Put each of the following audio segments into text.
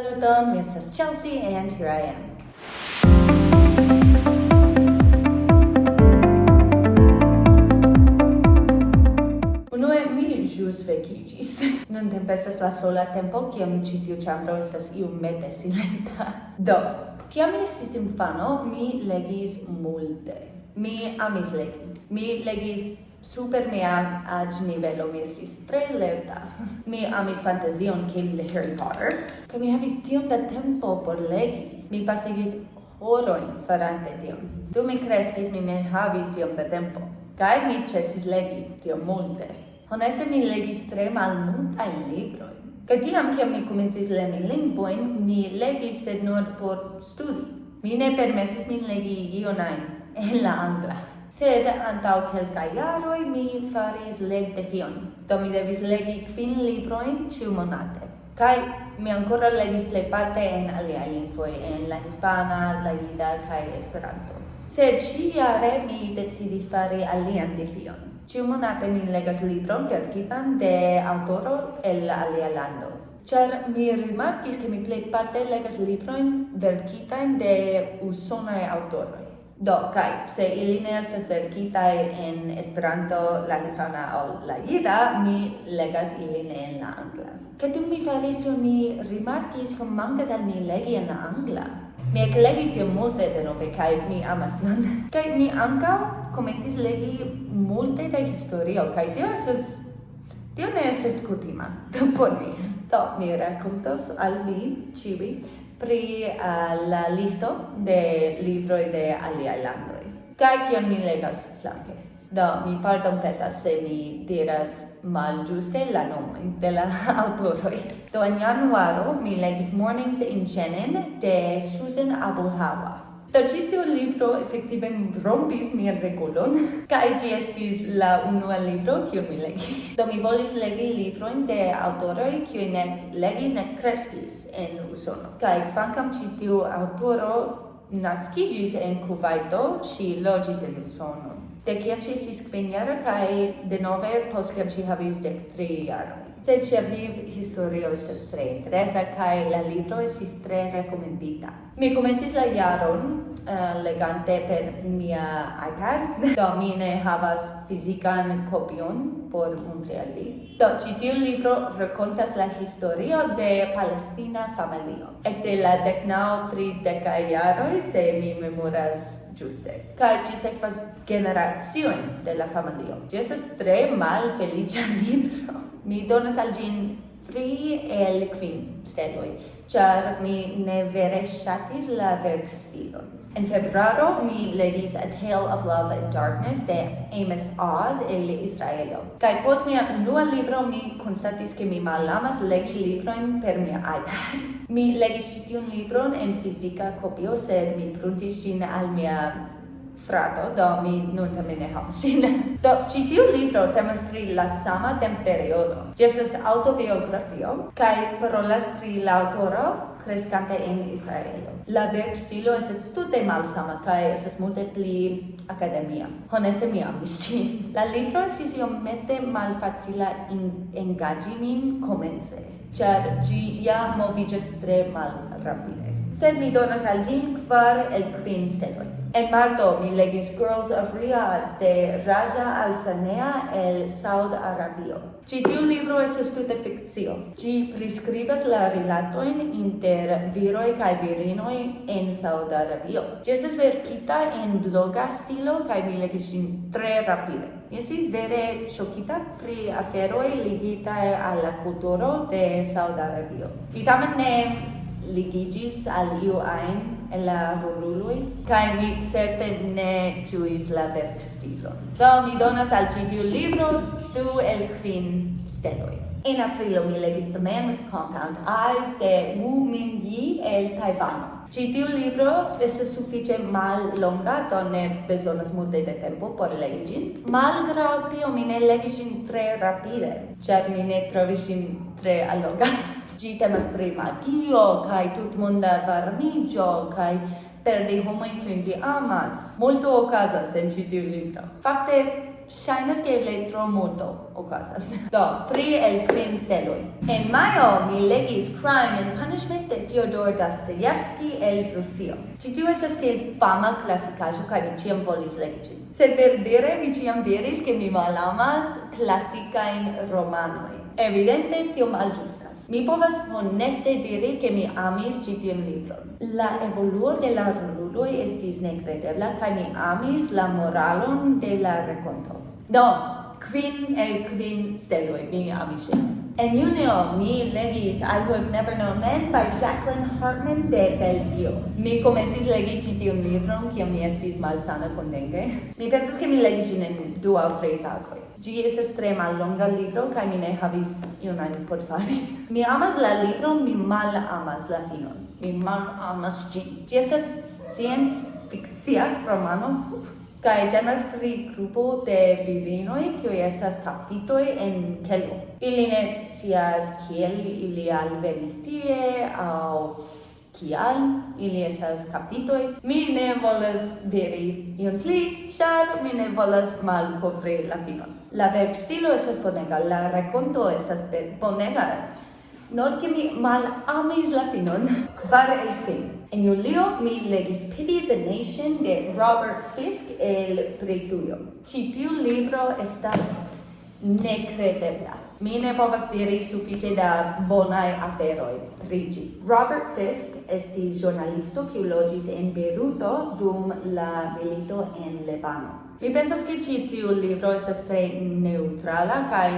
Saluton, mi estas Chelsea and here I am. Unue mi ĵus vekiĝis. Nuntempe estas la sola tempo kiam ĉi tiu ĉambro estas iomete silenta. Do, kiam mi estis infano, mi legis multe. Mi amis legi. Mi legis super mia aĝnivelo, mi estis tre lerta. Mi amis fantazion kiel Harry Potter, kaj mi havis tiom da tempo por legi. Mi pasigis horojn farante tion. Dum mi kreskis, mi ne havis tiom da tempo. Kaj mi ĉesis legi tiom multe. Honeste mi legis tre malmultajn librojn. Kaj tiam, kiam mi komencis lerni lingvojn, mi legis sed nur por studi. Mi ne permesis min legi ion ajn en la angla. Sed antaŭ kelkaj jaroj mi faris legdefion. Do mi devis legi 5 librojn ĉiumonate. Kaj mi ankoraŭ legis plejparte en aliaj lingvoj, en la hispana, la jida kaj Esperanto. Sed ĉiujare mi decidis fari alian defion. Ĉiumonate mi legas libron verkitan de aŭtoro el alia lando. Ĉar mi rimarkis ke mi plejparte legas librojn verkitajn de usonaj aŭtoroj. Do, kaj se ili ne estas verkitaj en Esperanto, la hispana aŭ la jida, mi legas ilin en la angla. Kaj dum mi faris tion, mi rimarkis ke mankas al mi legi en la angla. Mi eklegis tiom multe denove kaj mi amas tion. Kaj mi ankaŭ komencis legi multe da historio kaj tio ne estas kutima por mi. Do, mi rakontos al vi ĉiuj pri la listo de libroj de aliaj landoj. Kaj kion mi legas flanke. Do, mi pardonpetas se mi diras malĝuste la nomojn de la aŭtoroj. Do, en januaro mi legis Mornings in Jenin de Susan Abuhawa. Do, ĉi tiu libro efektive rompis mian regulon, kaj ĝi estis la unua libro kiun mi legis. Do, mi volis legi librojn de aŭtoroj kiuj nek legis nek kreskis en Usono. Kaj kvankam ĉi tiu aŭtoro naskiĝis en Kuvajto, ŝi loĝis en Usono. De kiam ŝi estis 5-jara kaj denove post kiam ŝi havis 13 jarojn. Sed ŝia vivhistorio estas tre interesa kaj la libro estis tre rekomendita. Mi komencis la jaron legante per mia iPad. Do, mi ne havas fizikan kopion por montri al vi. Do, ĉi tiu libro rakontas la historio de palestina familio. Ekde la 19-30 jaroj, se mi memoras ĝuste. Kaj ĝi sekvas generaciojn de la familio. Ĝi estas tre malfeliĉa libro. Mi donas al ĝin 3 el 5 steloj, ĉar mi ne vere ŝatis la verkstilon. En februaro mi legis A Tale of Love and Darkness de Amos Oz el Israelo. Kaj post mia unua libro mi konstatis ke mi malamas legi librojn per mia iPad. Mi legis ĉi tiun libron en fizika kopio, sed mi pruntis ĝin al mia frato, do mi nuntempe ne havas ĝin. Do, ĉi tiu libro temas pri la sama temperiodo. Ĝi estas aŭtobiografio kaj parolas pri la aŭtoro kreskante en Israelo. La verkstilo estas tute malsama kaj estas multe pli akademia. Honeste mi amis ĝin. La libro estis iomete malfacila engaĝi min komence, ĉar ĝi ja moviĝas tre malrapide. Sed mi donas al ĝin 4 el 5 steloj. En marto mi legis Girls of Riyadh de Raja Al-Sanea el Saud Arabio. Ĉi tiu libro estas tute fikcio. Ĝi priskribas la rilatojn inter viroj kaj virinoj en Saud Arabio. Ĝi estas verkita en bloga stilo kaj mi legis ĝin tre rapide. Mi estis vere ŝokita pri aferoj ligitaj al la kulturo de Saud Arabio. Mi tamen ne ligiĝis al iu ajn en la roluloj, kaj mi certe ne ĝuis la verkstilon. Do, mi donas al ĉi tiu libro 2 el 5 steloj. En aprilo mi legis The Man with Compound Eyes de Wu Mingyi el Tajvano. Ĉi tiu libro estas sufiĉe mallonga, do ne bezonas multe de tempo por legi ĝin. Malgraŭ tio mi ne legis ĝin tre rapide, ĉar mi ne trovis ĝin tre alloga. Ĝi temas pri magio kaj tutmonda varmiĝo kaj perdi homojn kiujn vi amas. Multo okazas en ĉi tiu libro. Fakte shainas que eble tro multo okazas. Do, pri el kvin steloj. En majo mi legis Crime and Punishment de Fyodor Dostoevsky el Rusio. Ĉi tiu estas tiel fama klasikaĵo kaj mi ĉiam volis legi ĝin. Sed verdire mi ĉiam diris ke mi malamas klasikajn romanojn. Evidente tio malĝustas. Mi povas honeste diri ke mi amis ĉi tiun libron. La evoluo de la roluloj estis nekredebla kaj mi amis la moralon de la rakonto. Do, kvin el kvin steloj, mi amis ŝin. En junio mi legis I Who Have Never Known Men by Jacqueline Hartman de Belgio. Mi komencis legi ĉi tiun libron kiam mi estis malsana kun dengue. Mi pensas ke mi legis ĝin en 2 aŭ 3 tagoj. Ĝi estas tre mallonga libro kaj mi ne havis ion ajn por fari. Mi amas la libron, mi malamas la finon. Mi malamas ĝin. Ĝi estas sciencfikcia romano kaj temas pri grupo de virinoj kiuj estas kaptitoj en kelo. Ili ne scias kiel ili alvenis tie aŭ kial ili estas kaptitoj. Mi ne volas diri ion pli, ĉar mi ne volas malkovri la finon. La verkstilo estas bonega, la rakonto estas bonega. Nur ke mi malamis la finon. 4 el 5. En julio mi legis Pity the Nation de Robert Fisk el Britujo. Ĉi tiu libro estas nekredebla. Mi ne povas diri sufiĉe da bonaj aferoj pri ĝi. Robert Fisk estis ĵurnalisto kiu loĝis en Bejruto dum la milito en Libano. Mi pensas ke ĉi tiu libro estas tre neŭtrala kaj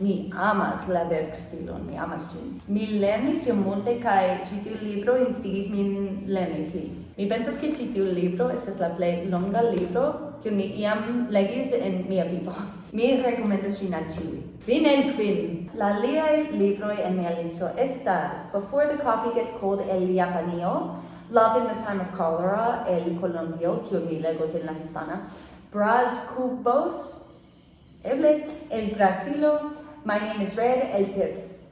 mi amas la verkstilon, mi amas ĝin. Mi lernis iom multe kaj ĉi tiu libro instigis min lerni pli. Mi pensas ke ĉi tiu libro estas la plej longa libro kiun mi iam legis en mia vivo. Mi rekomendas ĝin al ĉiuj. Kvin el kvin. La aliaj libroj en mia listo estas Before the Coffee Gets Cold el Japanio, Love in the Time of Cholera el Colombio, kiun mi legos en la hispana, Braz Cubos, eble el Brasilo, My Name is Red el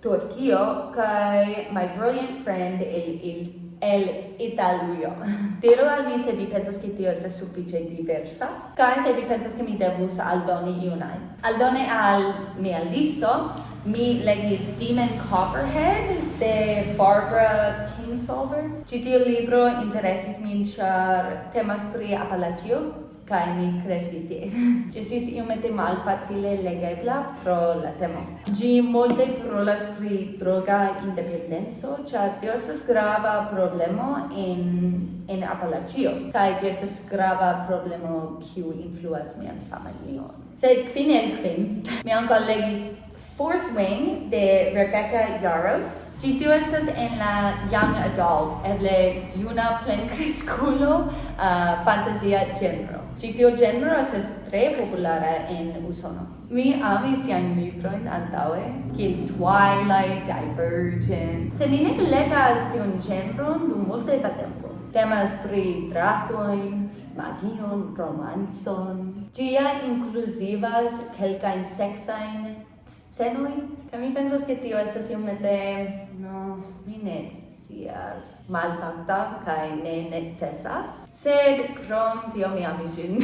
Turquio, kaj My Brilliant Friend el Italujo. Diru al mi se vi pensas ke tio estas sufiĉe diversa, kaj se vi pensas ke mi devus aldoni iun ajn. Aldone al mia listo, mi legis Demon Copperhead de Barbara Kingsolver. Ĉi tiu libro interesis min ĉar temas pri Apalaĉio kaj mi kreskis tie. Ĝi estis iomete malfacile legebla pro la temo. Ĝi multe parolas pri droga independenco, ĉar tio estas grava problemo en Apalaĉio, kaj ĝi estas grava problemo kiu influas mian familion. Sed kvin el kvin, mi ankaŭ legis Fourth Wing de Rebecca Yarros. Ĝi tiu estas en la young adult, eble juna plenkreskulo, fantazia genro. Ĝi tiu genro estas tre populara en Usono. Mi amis siajn librojn antaŭe, kiel Twilight, Divergent. Sed mi ne legas tiun genron dum multe da tempo. Temas pri drakojn, magion, romancon. Ĝi ja inkluzivas kelkajn seksajn scenoj. Kaj mi pensas ke tio estas iomete, mi ne scias, maltakta kaj ne necesa. Sed krom tio mi amis ĝin.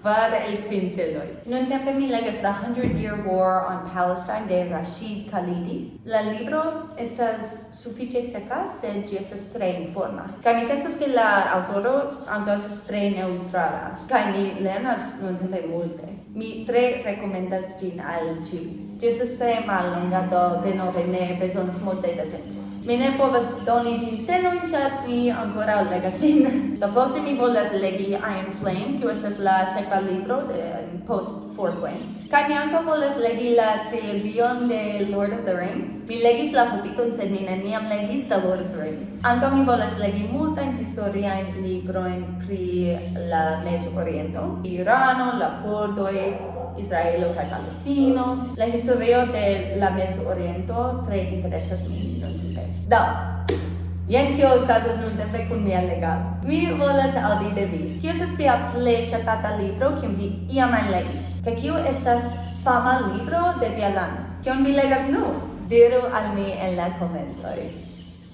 4 el 5 steloj. Nuntempe mi legas The 100-Year War on Palestine de Rashid Khalidi. La libro estas sufiĉe seka, sed ĝi estas tre informa. Kaj mi pensas ke la aŭtoro ankaŭ estas tre neŭtrala. Kaj mi lernas nuntempe multe. Mi tre rekomendas ĝin al ĉiuj. Ĝi estas tre mallonga, do denove ne bezonas multe da tempo. Mi ne povas doni ĝin stelojn, ĉar mi ankoraŭ legas ĝin. Do poste mi volas legi Iron Flame, kiu estas la sekva libro de post Fourth Wing. Kaj mi ankaŭ volas legi la trilogion de Lord of the Rings. Mi legis La Hobbiton, sed mi neniam legis The Lord of the Rings. Ankaŭ mi volas legi multajn historiajn librojn pri la Mezoriento, Irano, la kurdoj, Israelo kaj Palestino. La historio de la Mezoriento tre interesas min. Do, jen kio okazas nuntempe kun mia legado. Mi volas aŭdi de vi. Kio estas via plej ŝatata libro kiun vi iam legis? Kaj kiu estas fama libro de via lando? Kion vi legas nun? Diru al mi en la komentoj.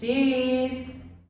Ĝis!